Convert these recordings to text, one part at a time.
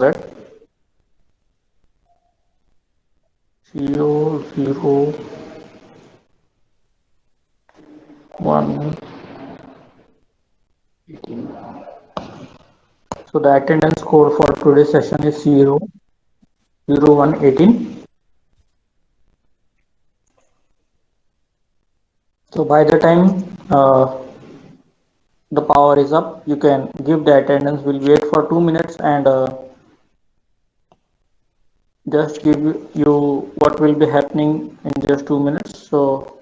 0, 0, 1, 18. So the attendance score for today's session is 0, 0, 1, 18. So by the time the power is up, you can give the attendance. We'll wait for 2 minutes and just give you what will be happening in just 2 minutes. So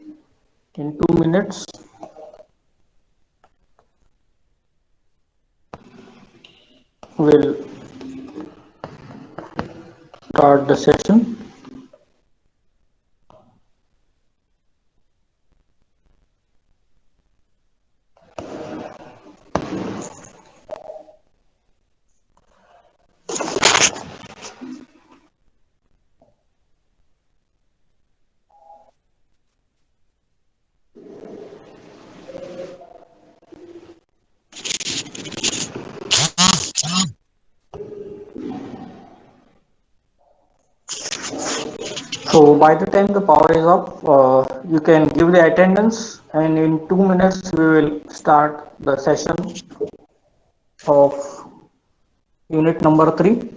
in 2 minutes, we'll start the session. So by the time the power is up, you can give the attendance, and in 2 minutes we will start the session of unit number 3.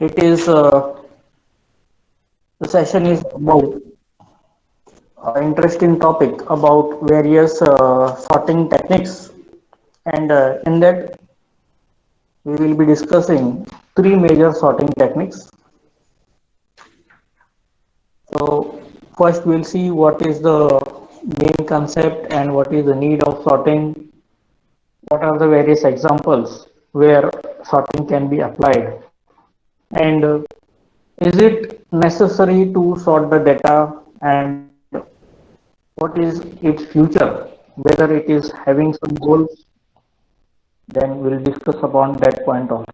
It is the session is about interesting topic about various sorting techniques, and in that we will be discussing three major sorting techniques. So first we'll see what is the main concept and what is the need of sorting, what are the various examples where sorting can be applied, and is it necessary to sort the data, and what is its future, whether it is having some goals. Then we'll discuss upon that point also.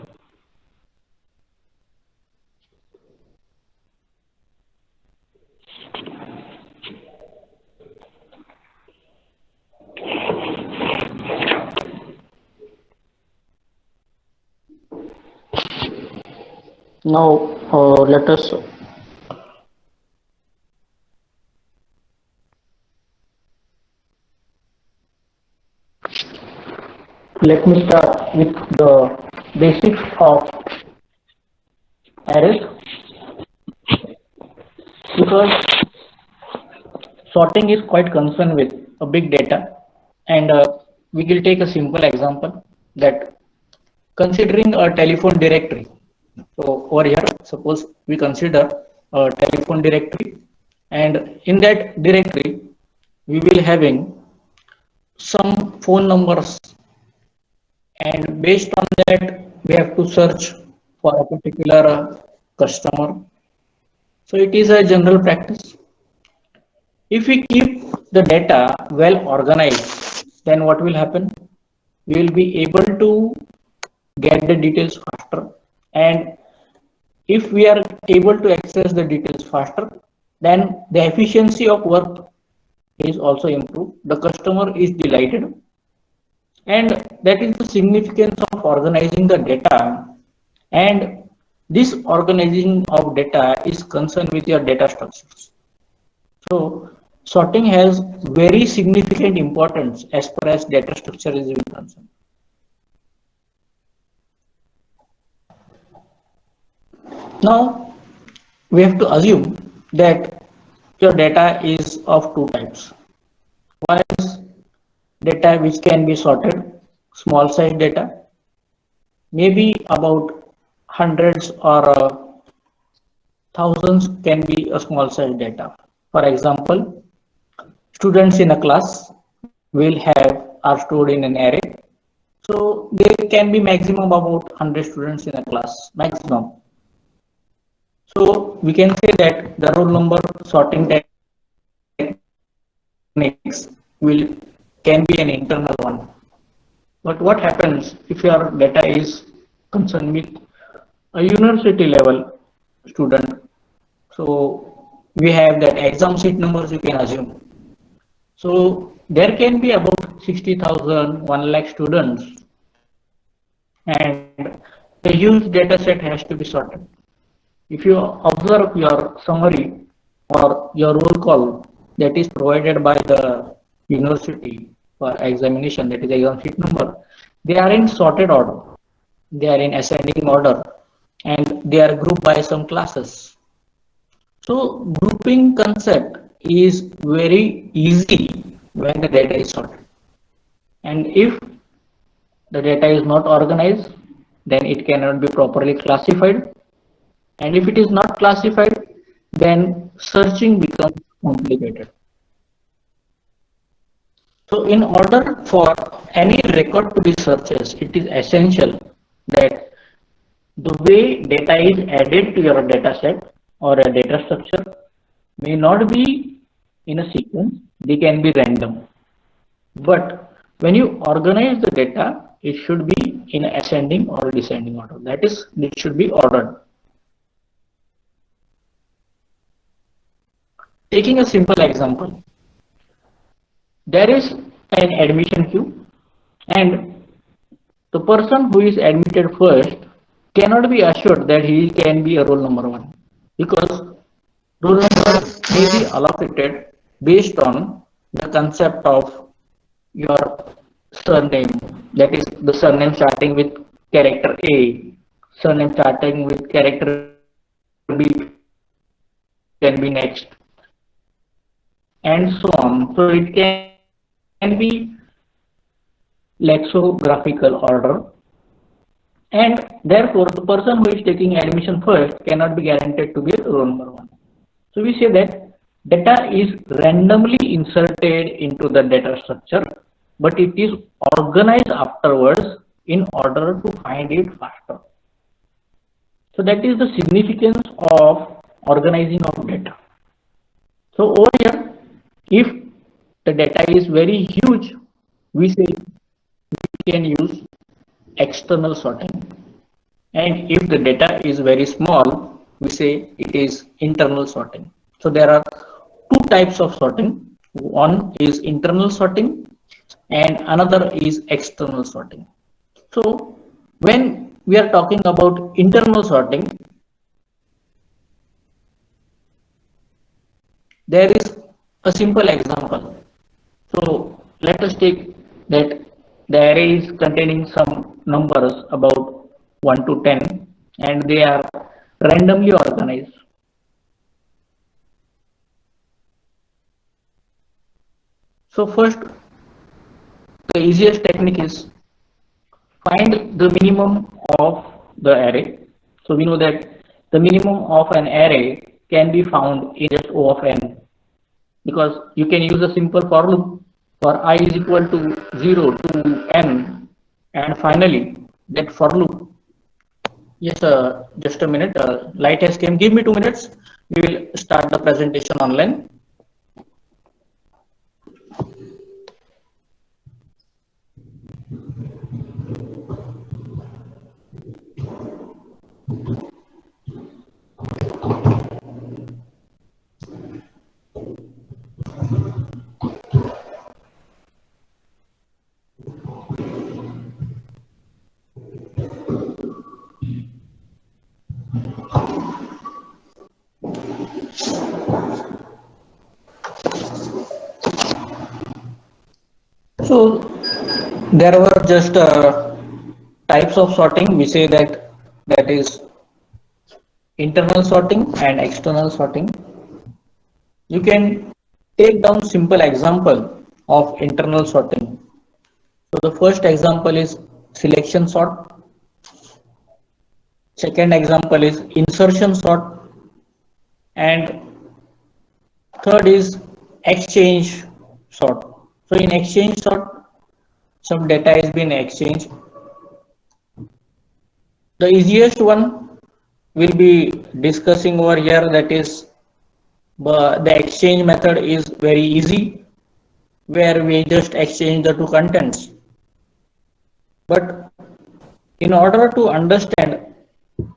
Now let me start with the basics of arrays, because sorting is quite concerned with a big data, and we will take a simple example that considering a telephone directory. So over here, suppose we consider a telephone directory, and in that directory we will having some phone numbers, and based on that we have to search for a particular customer. So it is a general practice. If we keep the data well organized, then what will happen? We will be able to get the details faster, and if we are able to access the details faster, then the efficiency of work is also improved. The customer is delighted, and that is the significance of organizing the data. And this organizing of data is concerned with your data structures. So sorting has very significant importance as far as data structure is concerned. Now we have to assume that your data is of two types. One is data which can be sorted, small size data, maybe about hundreds or thousands can be a small size data. For example, students in a class will are stored in an array. So there can be maximum about 100 students in a class, maximum. So we can say that the roll number sorting techniques will can be an internal one. But what happens if your data is concerned with a university level student? So we have that exam seat numbers you can assume. So there can be about 60,000, 1 lakh students, and there can be a huge data set has to be sorted. If you observe your summary or your roll call that is provided by the university for examination, that is exam sheet number, they are in sorted order. They are in ascending order and they are grouped by some classes. So grouping concept is very easy when the data is sorted. And if the data is not organized, then it cannot be properly classified. And if it is not classified, then searching becomes complicated. So in order for any record to be searched, it is essential that the way data is added to your data set or a data structure may not be in a sequence, they can be random. But when you organize the data, it should be in ascending or descending order. That is, it should be ordered. Taking a simple example, there is an admission queue and the person who is admitted first cannot be assured that he can be a roll number one because roll number may be allocated based on the concept of your surname, that is the surname starting with character A, surname starting with character B can be next, and so on. So it can be lexicographical order, and therefore the person who is taking admission first cannot be guaranteed to be roll number one. So we say that data is randomly inserted into the data structure, but it is organized afterwards in order to find it faster. So that is the significance of organizing of data. So over here, if the data is very huge, we say we can use external sorting. And if the data is very small, we say it is internal sorting. So there are two types of sorting. One is internal sorting and another is external sorting. So when we are talking about internal sorting, there is a simple example. So let us take that the array is containing some numbers about 1 to 10 and they are randomly organized. So first, the easiest technique is find the minimum of the array. So we know that the minimum of an array can be found in just O of n because you can use a simple for loop for I is equal to 0 to n, and finally that for loop. Yes, just a minute. Light has came. Give me 2 minutes. We will start the presentation online. So there were just types of sorting. We say that that is internal sorting and external sorting. You can take down simple example of internal sorting. So the first example is selection sort. Second example is insertion sort, and third is exchange sort. So in exchange sort, some data has been exchanged. The easiest one we'll be discussing over here, that is the exchange method is very easy, where we just exchange the two contents. But in order to understand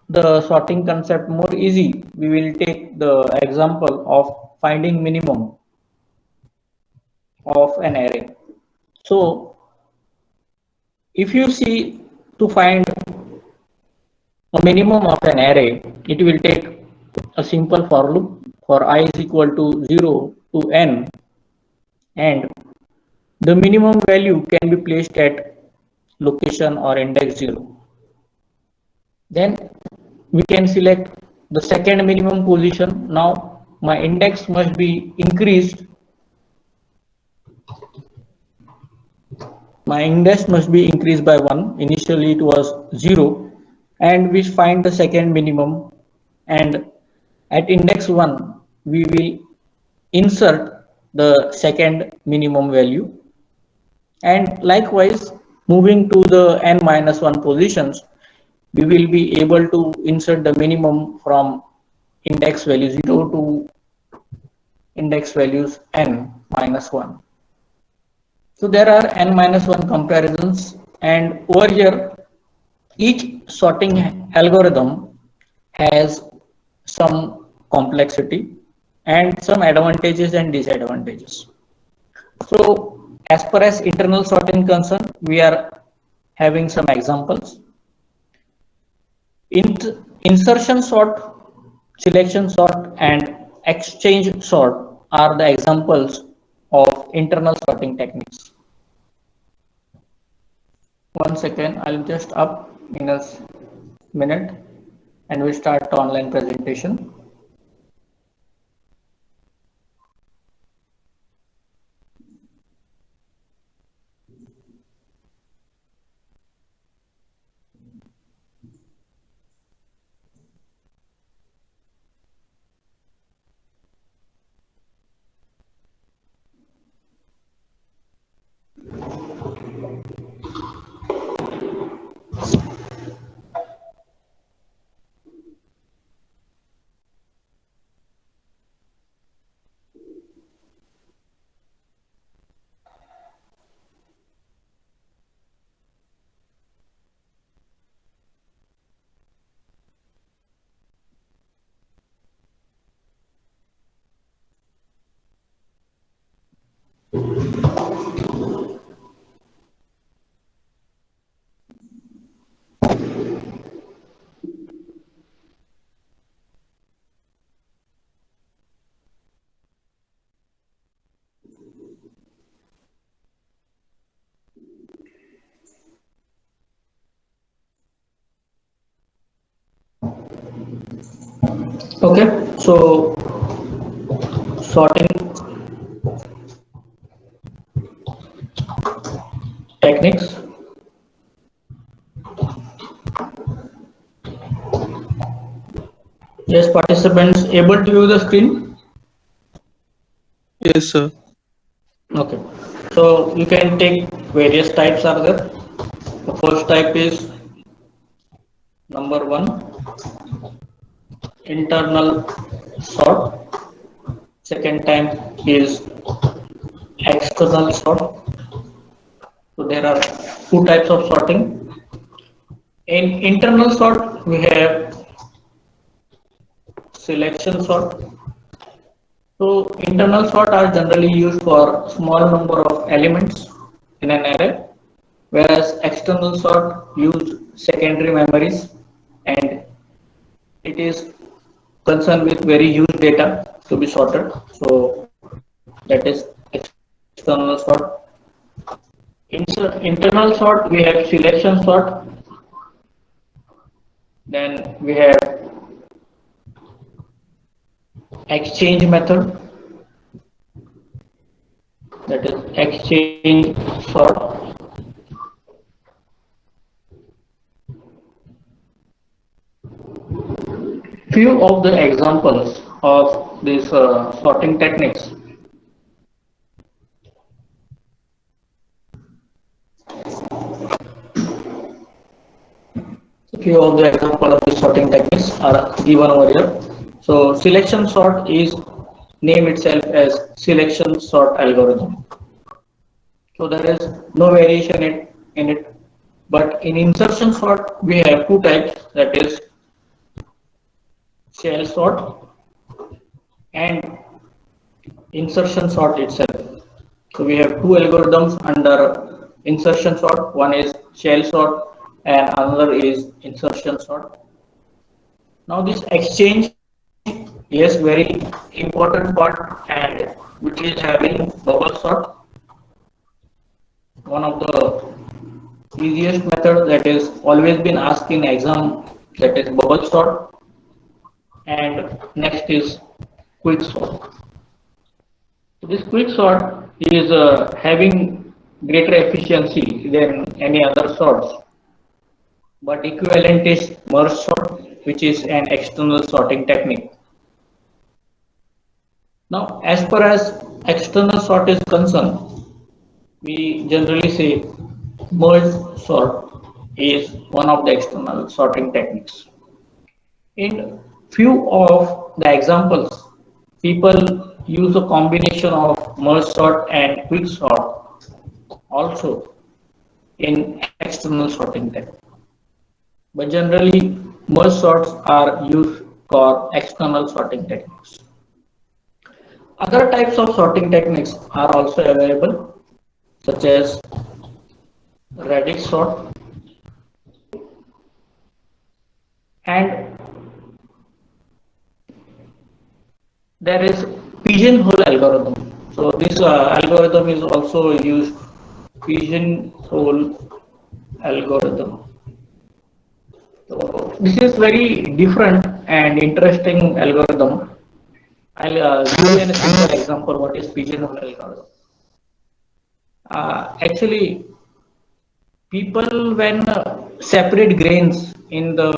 the sorting concept more easy, we will take the example of finding minimum of an array. So if you see, to find a minimum of an array, it will take a simple for loop for I is equal to 0 to n, and the minimum value can be placed at location or index 0. Then we can select the second minimum position. Now my index must be increased. My index must be increased by 1. Initially it was 0, and we find the second minimum, and at index 1 we will insert the second minimum value, and likewise moving to the n minus 1 positions, we will be able to insert the minimum from index value 0 to index values n minus 1. So there are n minus 1 comparisons, and over here each sorting algorithm has some complexity and some advantages and disadvantages. So as far as internal sorting concerned, we are having some examples. Insertion sort, selection sort, and exchange sort are the examples of internal sorting techniques. One second, I'll just up in a minute and we start the online presentation. Okay, so sorting techniques. Yes, participants able to view the screen? Yes, sir. Okay, so you can take various types are there. The first type is number one, internal sort. Second type is external sort. So there are two types of sorting. In internal sort, we have selection sort. So internal sort are generally used for small number of elements in an array, whereas external sort use secondary memories, and it is concerned with very huge data to be sorted. So that is external sort. Internal sort, we have selection sort, then we have exchange method, that is exchange sort. Few of the examples of these sorting techniques. Few of the examples of the sorting techniques are given over here. So selection sort is name itself as selection sort algorithm. So there is no variation in it. But in insertion sort, we have two types, that is shell sort and insertion sort itself. So we have two algorithms under insertion sort. One is shell sort and another is insertion sort. Now this exchange, yes, very important part, and which is having bubble sort, one of the easiest method that is always been asked in exam, that is bubble sort, and next is quick sort. This quick sort is having greater efficiency than any other sorts, but equivalent is merge sort, which is an external sorting technique. Now, as far as external sort is concerned, we generally say merge sort is one of the external sorting techniques. In few of the examples, people use a combination of merge sort and quick sort also in external sorting technique. But generally, merge sorts are used for external sorting techniques. Other types of sorting techniques are also available, such as radix sort, and there is pigeonhole algorithm. So this algorithm is also used, pigeonhole algorithm. So this is very different and interesting algorithm. I'll give you a simple example. What is pigeonhole algorithm? Actually, people when separate grains in the,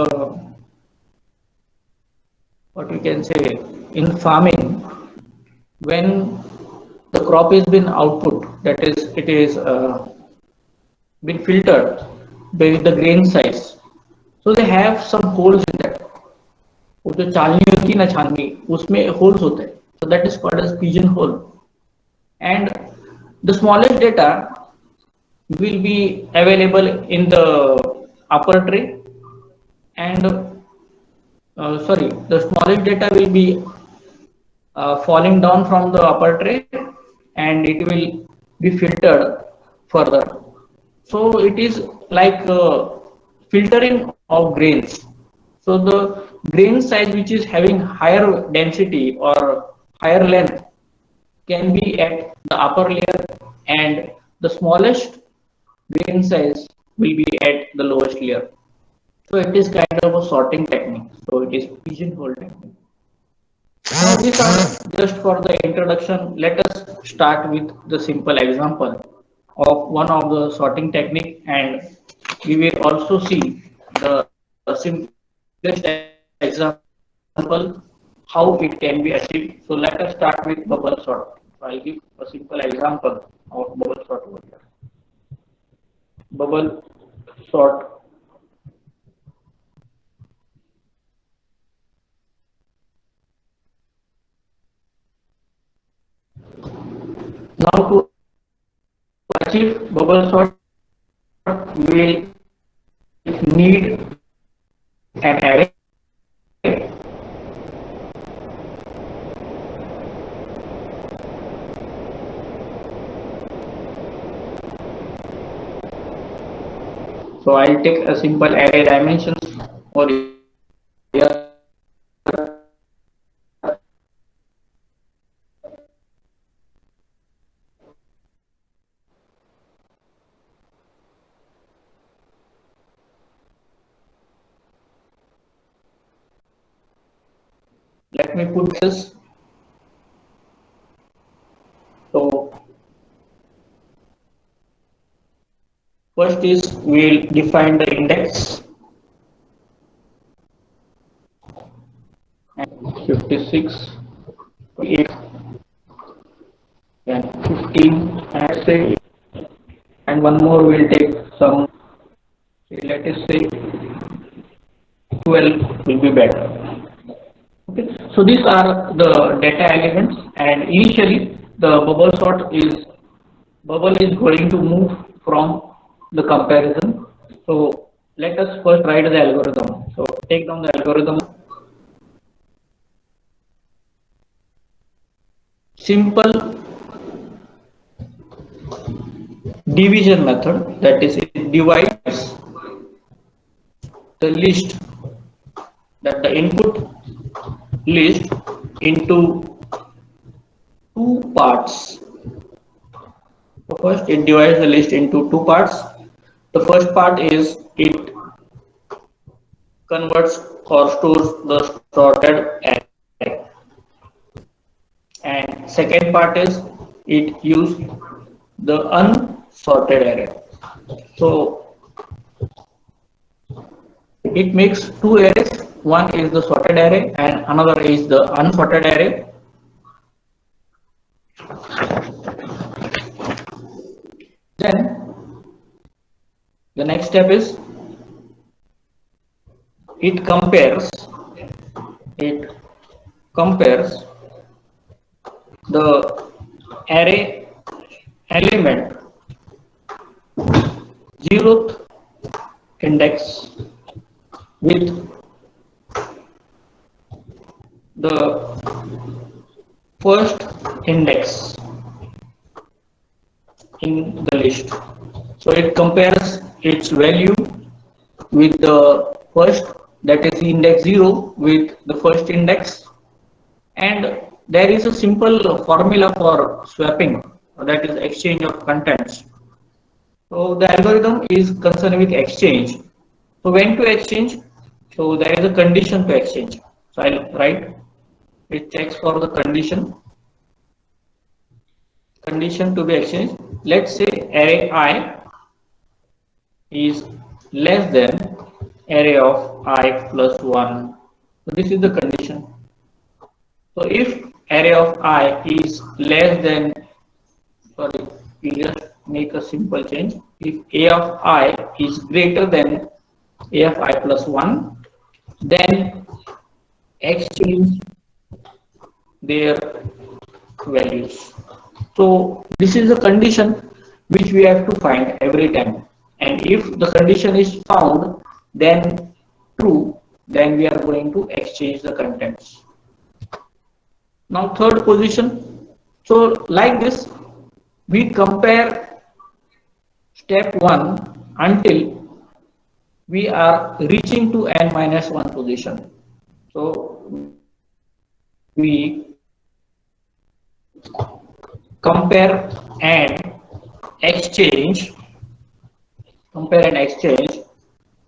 what we can say, in farming, when the crop has been output, that is it is been filtered by the grain size, so they have some holes in that. वो जो चालनी होती है ना, छाननी, उसमें holes होते हैं, so that is called as pigeon hole. And the smallest data will be available in the upper tray, and sorry, the smallest data will be falling down from the upper tray, and it will be filtered further. So it is like filtering of grains. So the grain size which is having higher density or higher length can be at the upper layer, and the smallest grain size will be at the lowest layer. So it is kind of a sorting technique. So it is pigeonhole technique. Now these are just for the introduction. Let us start with the simple example of one of the sorting technique, and we will also see the simplest example how it can be achieved. So let us start with bubble sort. So I'll give a simple example of bubble sort over here. Bubble sort. Now to achieve bubble sort, we will need an array. So I'll take a simple array dimensions or here. Let me put this. So first is we'll define the index, and 56, 8, and 15, and say, and one more will take some, let us say 12 will be better. Okay, so these are the data elements, and initially the bubble is going to move from the comparison. So let us first write the algorithm. So take down the algorithm. Simple division method, that is it divides the list that the input list into two parts. So first, it divides the list into two parts. The first part is it converts or stores the sorted array, and second part is it use the unsorted array. So it makes two arrays. One is the sorted array and another is the unsorted array. Then the next step is it compares it compares the array element zeroth index with the first index in the list. So it compares its value with the first, that is index 0 with the first index, and there is a simple formula for swapping, that is exchange of contents. So the algorithm is concerned with exchange. So when to exchange? So there is a condition to exchange. So I'll write, it checks for the condition to be exchanged. Let's say array I is less than array of I plus 1. So this is the condition. So if array of I is less than, sorry, we just make a simple change. If a of I is greater than a of I plus 1, then exchange their values. So this is the condition which we have to find every time, and if the condition is found then true, then we are going to exchange the contents. Now third position. So like this we compare step 1 until we are reaching to n minus 1 position. So we compare and exchange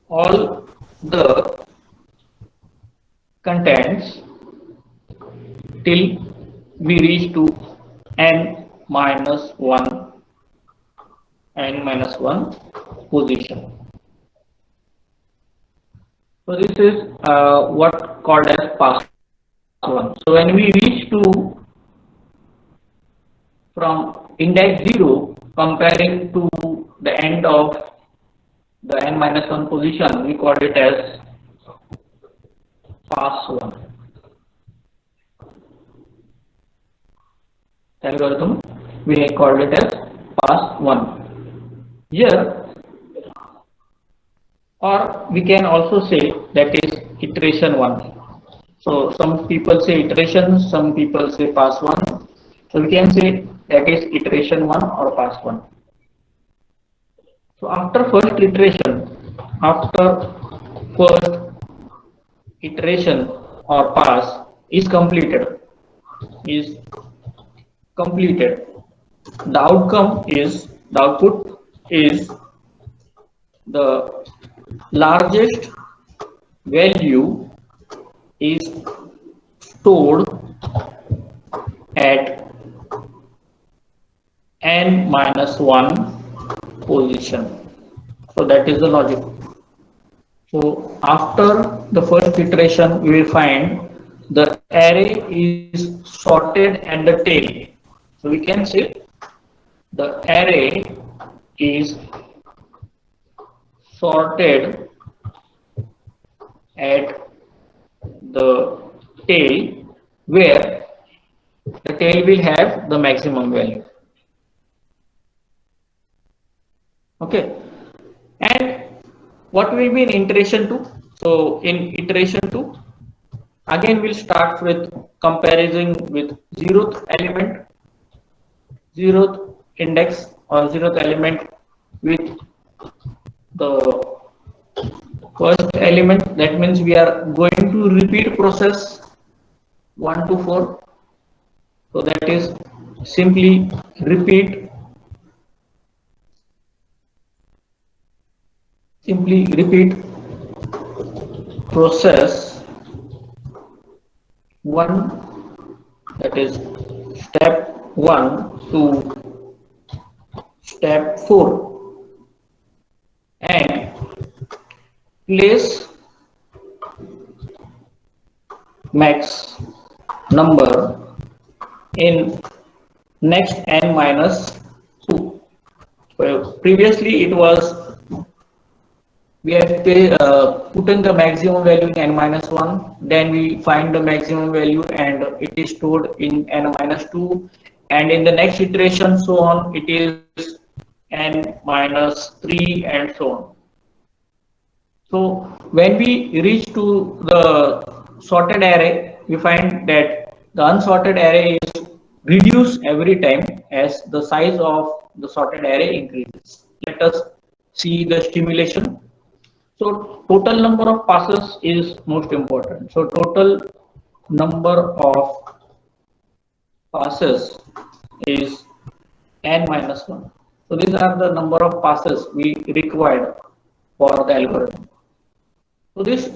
all the contents till we reach to n minus 1 position. So this is what called as pass 1. So when we reach to from index 0 comparing to the end of the n minus 1 position, we call it as pass 1. Algorithm, we called it as pass 1. Here, or we can also say that is iteration 1. So some people say iteration, some people say pass 1. So we can say that is iteration 1 or pass 1. So after first iteration or pass is completed, the output is the largest value is stored at n minus 1 position. So that is the logic. So after the first iteration we will find the array is sorted at the tail. So we can say the array is sorted at the tail, where the tail will have the maximum value. Okay, and what will be in iteration 2? So in iteration 2, again we'll start with comparison with zeroth index or zeroth element with the First element, that means we are going to repeat process 1 to 4. So that is simply repeat, process 1, that is step 1 to step 4, and place max number in next n minus 2. So previously it was we have put in the maximum value in n minus 1, then we find the maximum value and it is stored in n minus 2, and in the next iteration so on it is n minus 3 and so on. So when we reach to the sorted array, we find that the unsorted array is reduced every time as the size of the sorted array increases. Let us see the stimulation. So total number of passes is most important. So total number of passes is n minus 1. So these are the number of passes we required for the algorithm. So this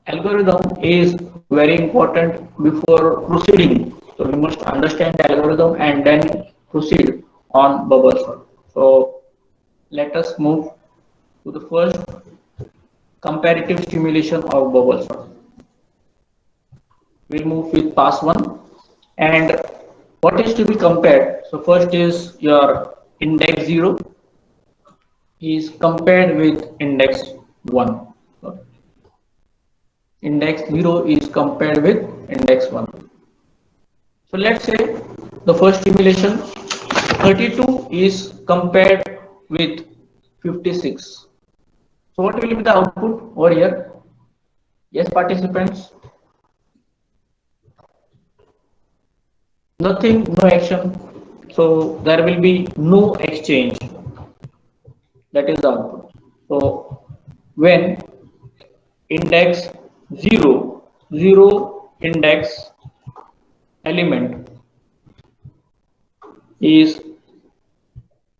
algorithm is very important before proceeding. So we must understand the algorithm and then proceed on bubble sort. So let us move to the first comparative stimulation of bubble sort. We'll move with pass 1, and what is to be compared? So first is your index 0 is compared with index 1. Index 0 is compared with index 1. So let's say the first stimulation 32 is compared with 56. So what will be the output over here? Yes, participants. Nothing, no action. So there will be no exchange. That is the output. So when index 0, 0 index element is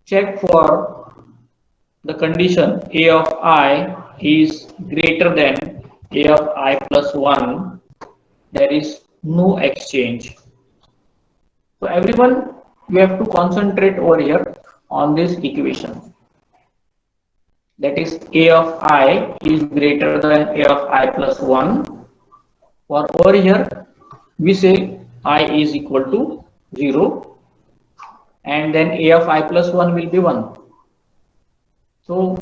checked for the condition a of I is greater than a of I plus 1, there is no exchange. So everyone, we have to concentrate over here on this equation. That is a of I is greater than a of I plus 1. For over here, we say I is equal to 0, and then a of I plus 1 will be 1. So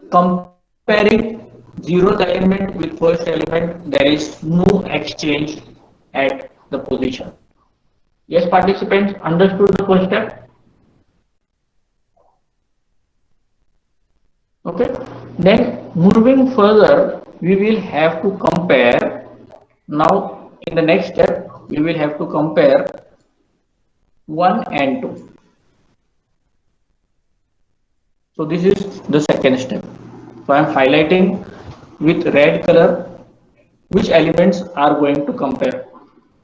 comparing zeroth element with first element, there is no exchange at the position. Yes, participants, understood the first step? Okay. Then moving further, we will have to compare. Now in the next step, we will have to compare 1 and 2. So this is the second step. So I am highlighting with red color which elements are going to compare.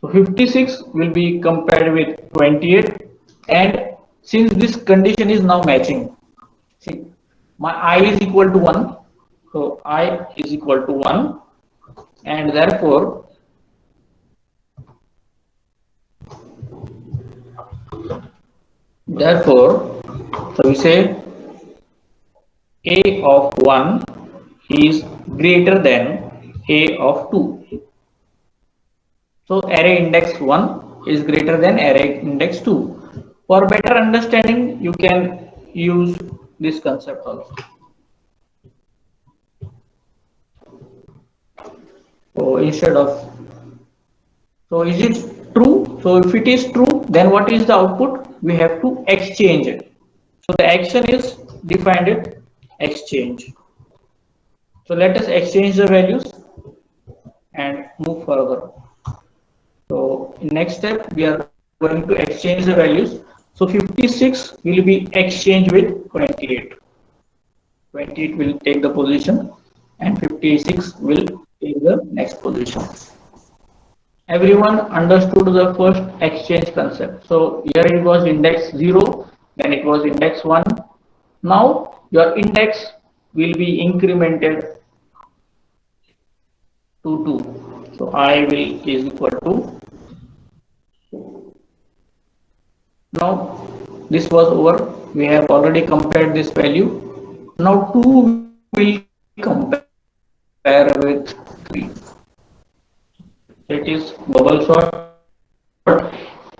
So 56 will be compared with 28, and since this condition is now matching, see, my I is equal to 1, so I is equal to 1, and therefore so we say A of 1 is greater than A of 2. So array index 1 is greater than array index 2. For better understanding, you can use this concept also. So instead of, so is it true? So if it is true, then what is the output? We have to exchange it. So the action is defined it exchange. So let us exchange the values and move further. So in next step, we are going to exchange the values. So 56 will be exchanged with 28. 28 will take the position and 56 will take the next position. Everyone understood the first exchange concept. So here it was index 0, then it was index 1. Now your index will be incremented to 2. So I will is equal to, now this was over. We have already compared this value. Now 2 will compare with 3. It is bubble sort.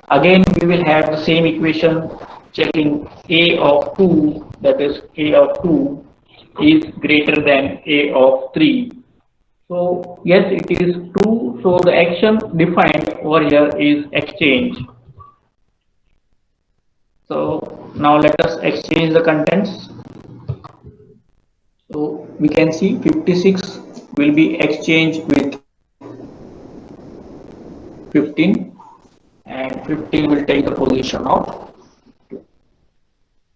Again, we will have the same equation checking a of 2, that is a of 2 is greater than a of 3. So yes, it is true. So the action defined over here is exchange. So now let us exchange the contents. So we can see 56 will be exchanged with 15 and 15 will take the position of 2.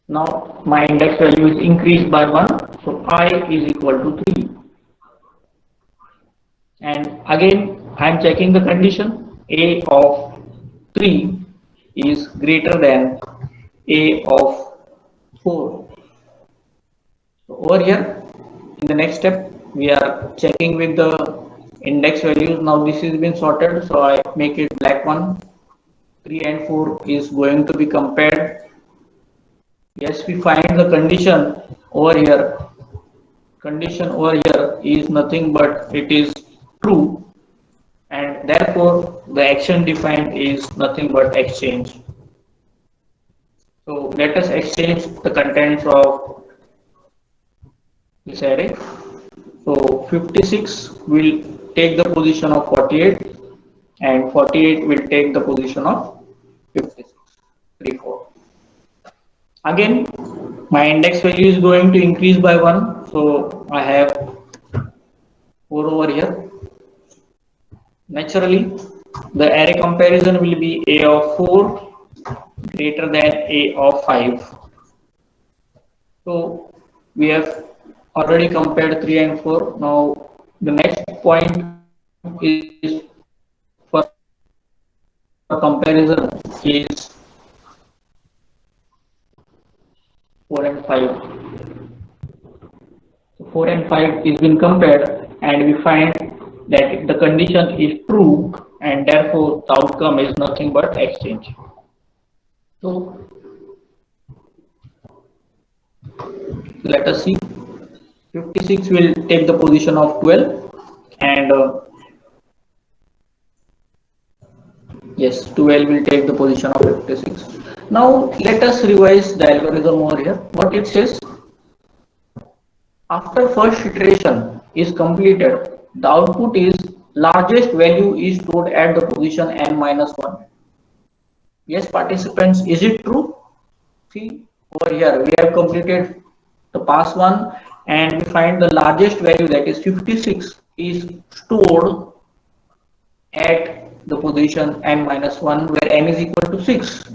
Now my index value is increased by 1, so I is equal to 3. And again I am checking the condition a of 3 is greater than a of 4. So over here in the next step we are checking with the index values. Now this has been sorted, so I make it black one. 3 and 4 is going to be compared. Yes, we find the condition over here. Condition over here is nothing but it is true, and therefore the action defined is nothing but exchange. So let us exchange the contents of this array. So 56 will take the position of 48 and 48 will take the position of 56. 3, 4. Again, my index value is going to increase by 1. So I have 4 over here. Naturally, the array comparison will be a of 4 greater than a of 5. So we have already compared 3 and 4. Now the next point is for comparison is 4 and 5. So 4 and 5 is been compared and we find that the condition is true and therefore the outcome is nothing but exchange. So let us see. 56 will take the position of 12 and yes, 12 will take the position of 56. Now let us revise the algorithm over here. What it says, after first iteration is completed, the output is largest value is stored at the position n minus 1. Yes, participants, is it true? See over here, we have completed the pass one and we find the largest value, that is 56, is stored at the position n minus 1 where n is equal to 6.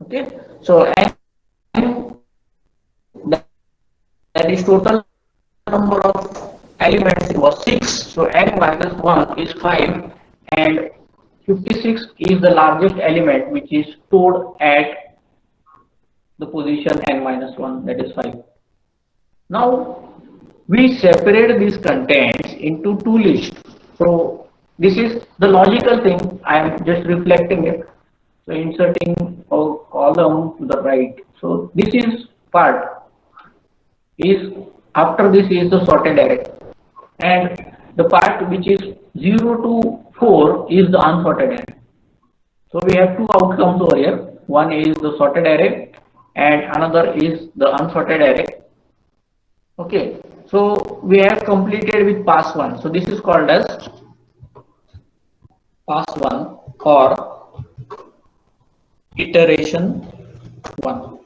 Okay, so n, that is total number of elements was 6, so n minus 1 is 5 and 56 is the largest element which is stored at the position n minus 1, that is 5. Now we separate these contents into two lists. So this is the logical thing, I am just reflecting it. So inserting a column to the right. So this is part is, after this is the sorted array and the part which is 0 to 4 is the unsorted array. So we have two outcomes over here. One is the sorted array and another is the unsorted array. Okay, so we have completed with pass 1. So this is called as pass 1 or iteration 1.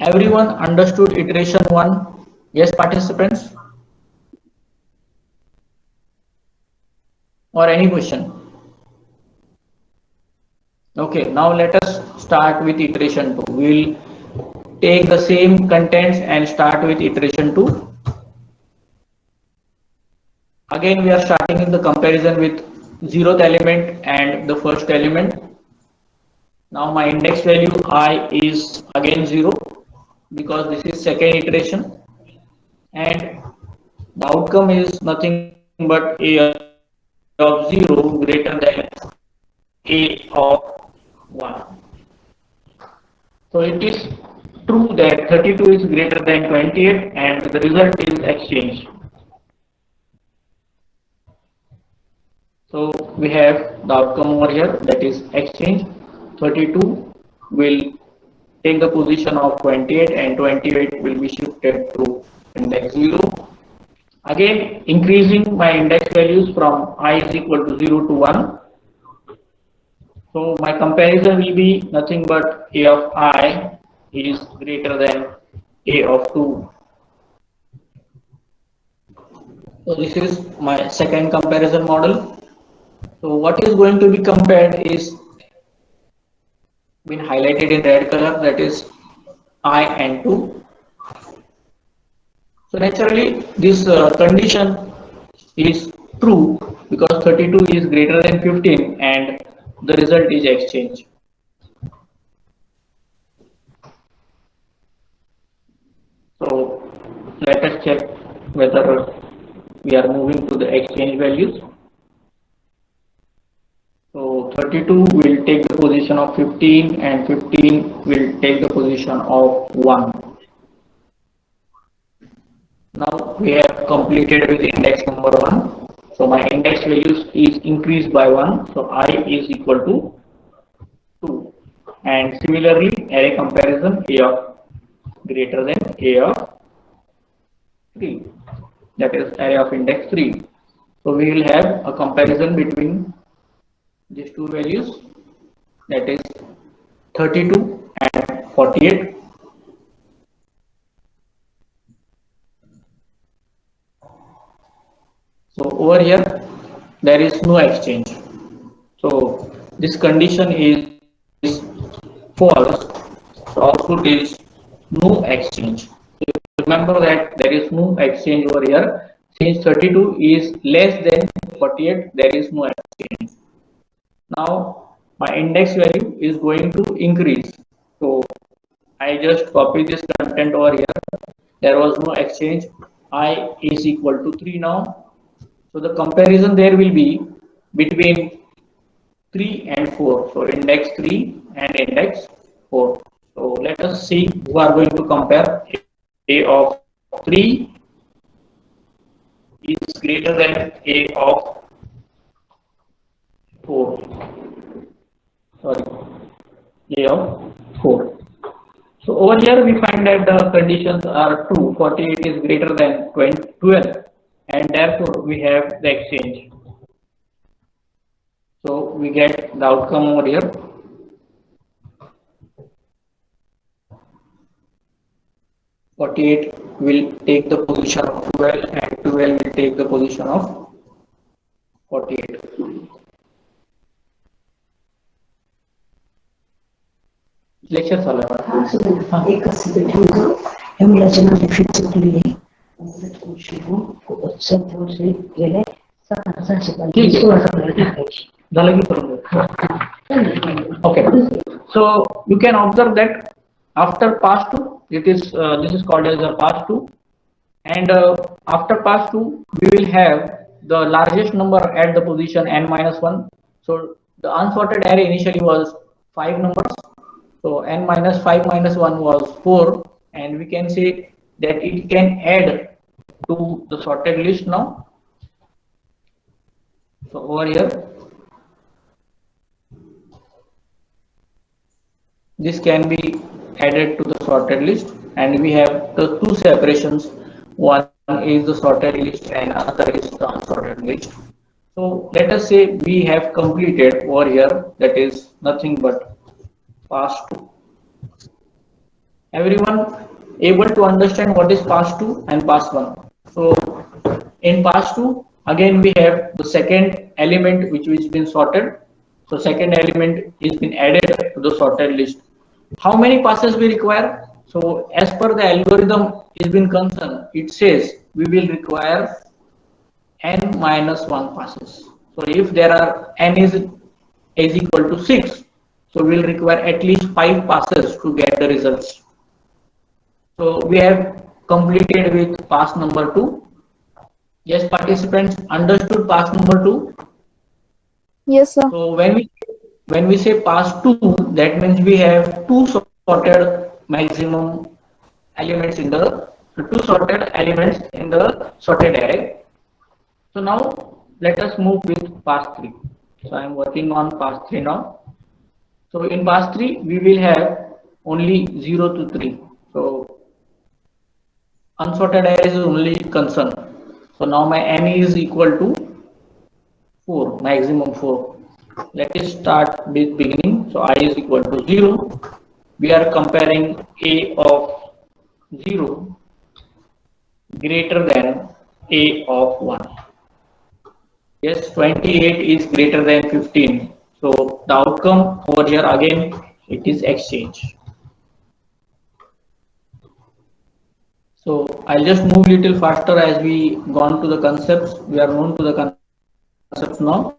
Everyone understood iteration 1? Yes, participants? Or any question? Okay, now let us start with iteration 2. We will take the same contents and start with iteration 2. Again, we are starting in the comparison with 0th element and the first element. Now my index value I is again 0 because this is second iteration, and the outcome is nothing but A of 0 greater than A of 1. So it is true that 32 is greater than 28 and the result is exchange. So we have the outcome over here, that is exchange. 32 will take the position of 28 and 28 will be shifted to index 0. Again, increasing my index values from I is equal to 0 to 1. So my comparison will be nothing but A of I is greater than A of 2. So this is my second comparison model. So what is going to be compared is been highlighted in red color, that is I and 2. So naturally this condition is true because 32 is greater than 15 and the result is exchange. So let us check whether we are moving to the exchange values. So 32 will take the position of 15 and 15 will take the position of 1. Now we have completed with index number 1. So my index values is increased by 1. So I is equal to 2. And similarly, array comparison A of greater than A of 3. That is array of index 3. So we will have a comparison between these two values, that is 32 and 48. So over here there is no exchange. So this condition is false. So output is no exchange. So remember that there is no exchange over here. Since 32 is less than 48, there is no exchange. Now my index value is going to increase. So I just copy this content over here. There was no exchange. I is equal to 3 now. So the comparison there will be between 3 and 4. So index 3 and index 4. So let us see who are going to compare. A of 3 is greater than A of 4. Sorry, A of 4. So over here we find that the conditions are true. 48 is greater than 12 and therefore we have the exchange. So we get the outcome over here. "48 will take the position of 12 and 12 will take the position of 48. Lecture चालू आहे एकच second ठेवतो हे मुलाच्या नावाने feet चुकली आहे गेले 7,645 टाकायची झालं की करून okay. So you can observe that after pass 2 it is this is called as a pass 2, and after pass 2 we will have the largest number at the position n minus 1. So the unsorted array initially was 5 numbers. So n minus 5 minus 1 was 4, and we can say that it can add to the sorted list now. So over here this can be added to the sorted list, and we have the two separations. One is the sorted list and another is the unsorted list. So let us say we have completed over here, that is nothing but pass 2. Everyone able to understand what is pass 2 and pass 1? So in pass 2 again we have the second element which has been sorted. So second element is been added to the sorted list. How many passes we require? So as per the algorithm is been concerned, it says we will require n minus 1 passes. So if there are n is equal to 6, so we'll require at least 5 passes to get the results. So we have completed with pass number 2. Yes, participants understood pass number 2. Yes, sir. So when we say pass 2, that means we have two sorted maximum elements in the sorted array. So now let us move with pass 3. So I am working on pass 3 now. So in pass 3 we will have only 0 to 3. So unsorted array is only concern. So now my n is equal to 4, maximum 4. Let us start with beginning. So I is equal to 0. We are comparing a of 0 greater than a of 1. Yes, 28 is greater than 15. So the outcome over here again, it is exchange. So I'll just move little faster as we gone to the concepts. We are known to the concepts now.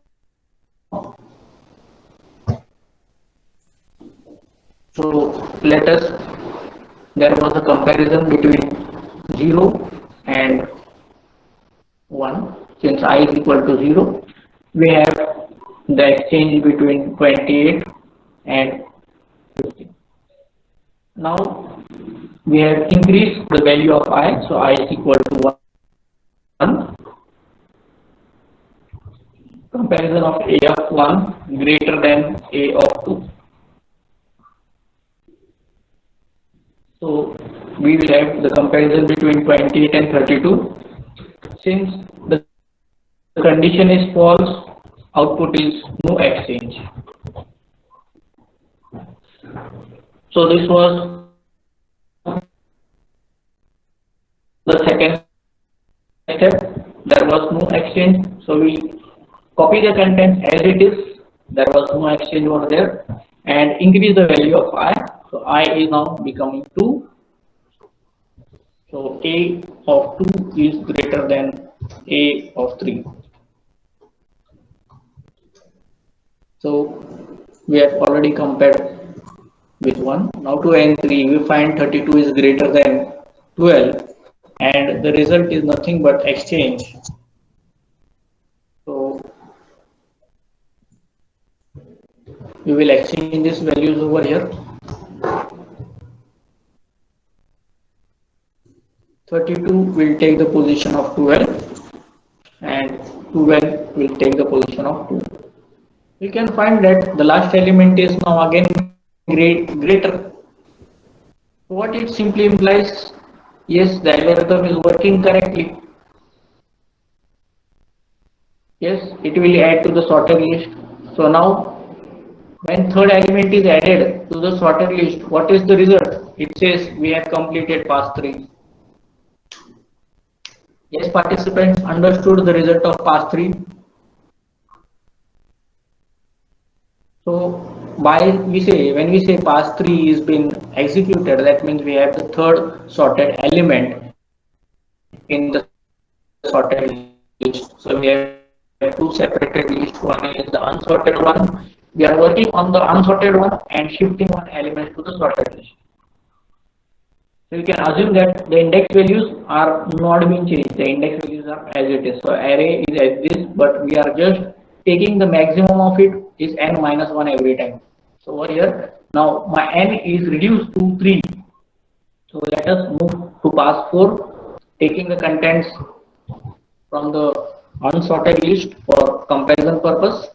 So let us, there was a comparison between 0 and 1. Since I is equal to 0, we have the exchange between 28 and 15. Now we have increased the value of I, so I is equal to 1. Comparison of A of 1 greater than A of 2. So we will have the comparison between 28 and 32. Since the condition is false, output is no exchange. So this was the second step. There was no exchange, so we copy the content as it is. There was no exchange over there, and increase the value of I. So I is now becoming 2. So A of 2 is greater than A of 3. So we have already compared with 1. Now to N3, we find 32 is greater than 12, and the result is nothing but exchange. So we will exchange these values over here. 32 will take the position of 12 and 12 will take the position of 2. We can find that the last element is now again greater. What it simply implies, yes, the algorithm is working correctly. Yes, it will add to the sorted list. So now when third element is added to the sorted list, what is the result? It says we have completed pass 3. Yes, participants understood the result of pass 3. So when we say pass 3 is been executed, that means we have the third sorted element in the sorted list. So we have two separated lists. One is the unsorted one. We are working on the unsorted one and shifting one element to the sorted list. So you can assume that the index values are not being changed. The index values are as it is. So array is as this, but we are just taking the maximum of it is n minus 1 every time. So over here, now my n is reduced to 3. So let us move to pass 4, taking the contents from the unsorted list for comparison purpose,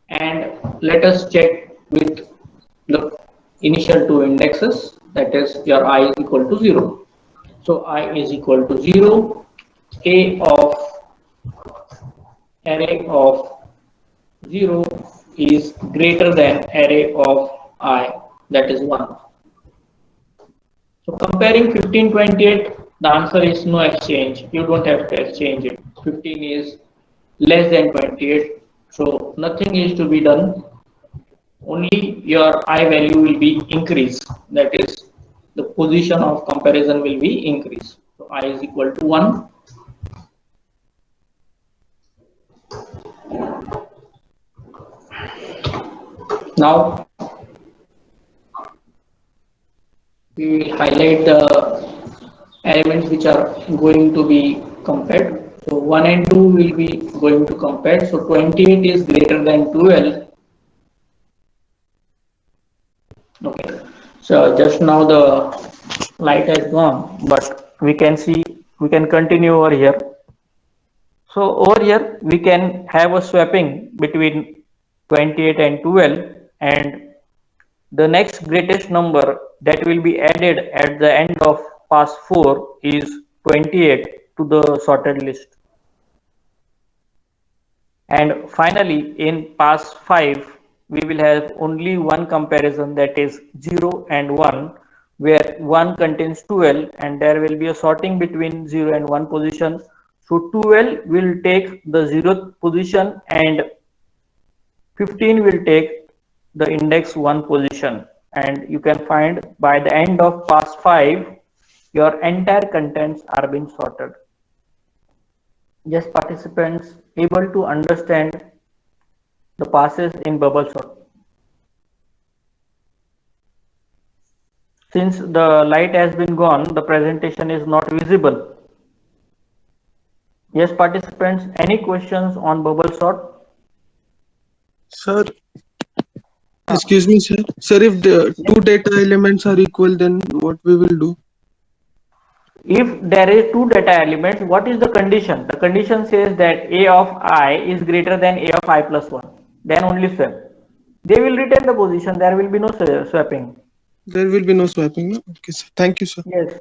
and let us check with the initial two indexes, that is your I is equal to 0. So I is equal to 0, A of array of 0 is greater than array of I, that is 1. So comparing 15, 28, the answer is no exchange. You don't have to exchange it. 15 is less than 28, so nothing is to be done. Only your I value will be increased. That is the position of comparison will be increased. So I is equal to 1. Now we will highlight the elements which are going to be compared. So 1 and 2 will be going to compare. So 28 is greater than 12. Okay. So just now the light has gone, but we can see, we can continue over here. So over here we can have a swapping between 28 and 12, and the next greatest number that will be added at the end of pass 4 is 28 to the sorted list. And finally in pass 5 we will have only one comparison, that is 0 and 1, where 1 contains 12 and there will be a sorting between 0 and 1 position. So 12 will take the 0th position and 15 will take the index 1 position, and you can find by the end of pass 5 your entire contents are being sorted. Yes, participants able to understand the passes in bubble sort. Since the light has been gone, the presentation is not visible. Yes, participants, any questions on bubble sort? Sir, excuse me, sir. Sir, if the two data elements are equal, then what we will do? If there is two data elements, what is the condition? The condition says that A of I is greater than A of I plus 1. Then only swap. They will retain the position. There will be no swapping. There will be no swapping. No? Okay, sir. Thank you, sir. Yes.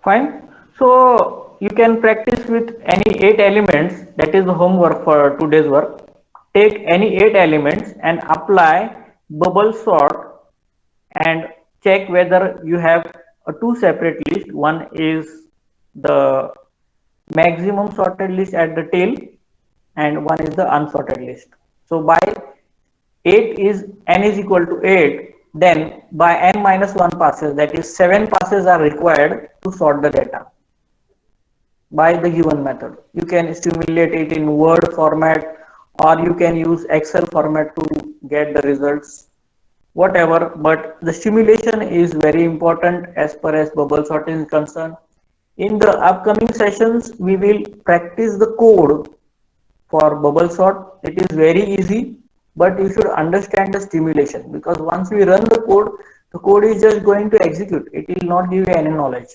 Fine. So you can practice with any 8 elements. That is the homework for today's work. Take any 8 elements and apply bubble sort and check whether you have two separate lists. One is the maximum sorted list at the tail and one is the unsorted list. So by 8 is n is equal to 8, then by n minus 1 passes, that is 7 passes are required to sort the data by the given method. You can simulate it in Word format or you can use Excel format to get the results, whatever, but the simulation is very important as far as bubble sorting is concerned. In the upcoming sessions, we will practice the code for bubble sort. It is very easy, but you should understand the simulation, because once we run the code is just going to execute. It will not give you any knowledge.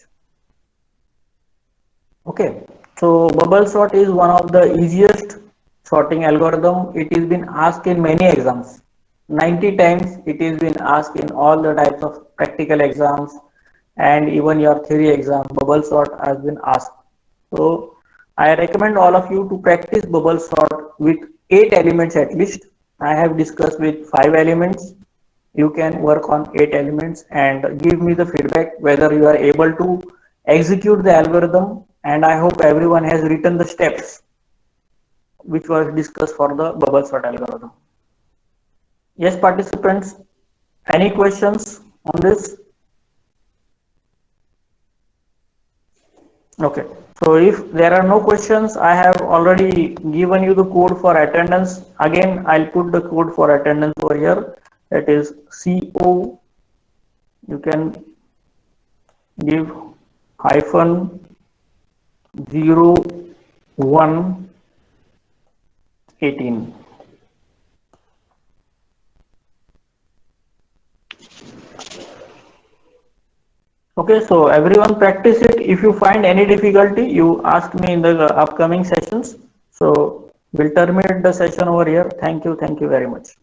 Okay, so bubble sort is one of the easiest sorting algorithm. It has been asked in many exams. 90 times it is been asked in all the types of practical exams and even your theory exam. Bubble sort has been asked. So I recommend all of you to practice bubble sort with 8 elements at least. I have discussed with 5 elements. You can work on 8 elements and give me the feedback whether you are able to execute the algorithm, and I hope everyone has written the steps which was discussed for the bubble sort algorithm. Yes, participants, any questions on this? Okay, so if there are no questions, I have already given you the code for attendance. Again, I'll put the code for attendance over here. That is CO. You can give -0118. Okay, so everyone practice it. If you find any difficulty, you ask me in the upcoming sessions. So we'll terminate the session over here. Thank you very much.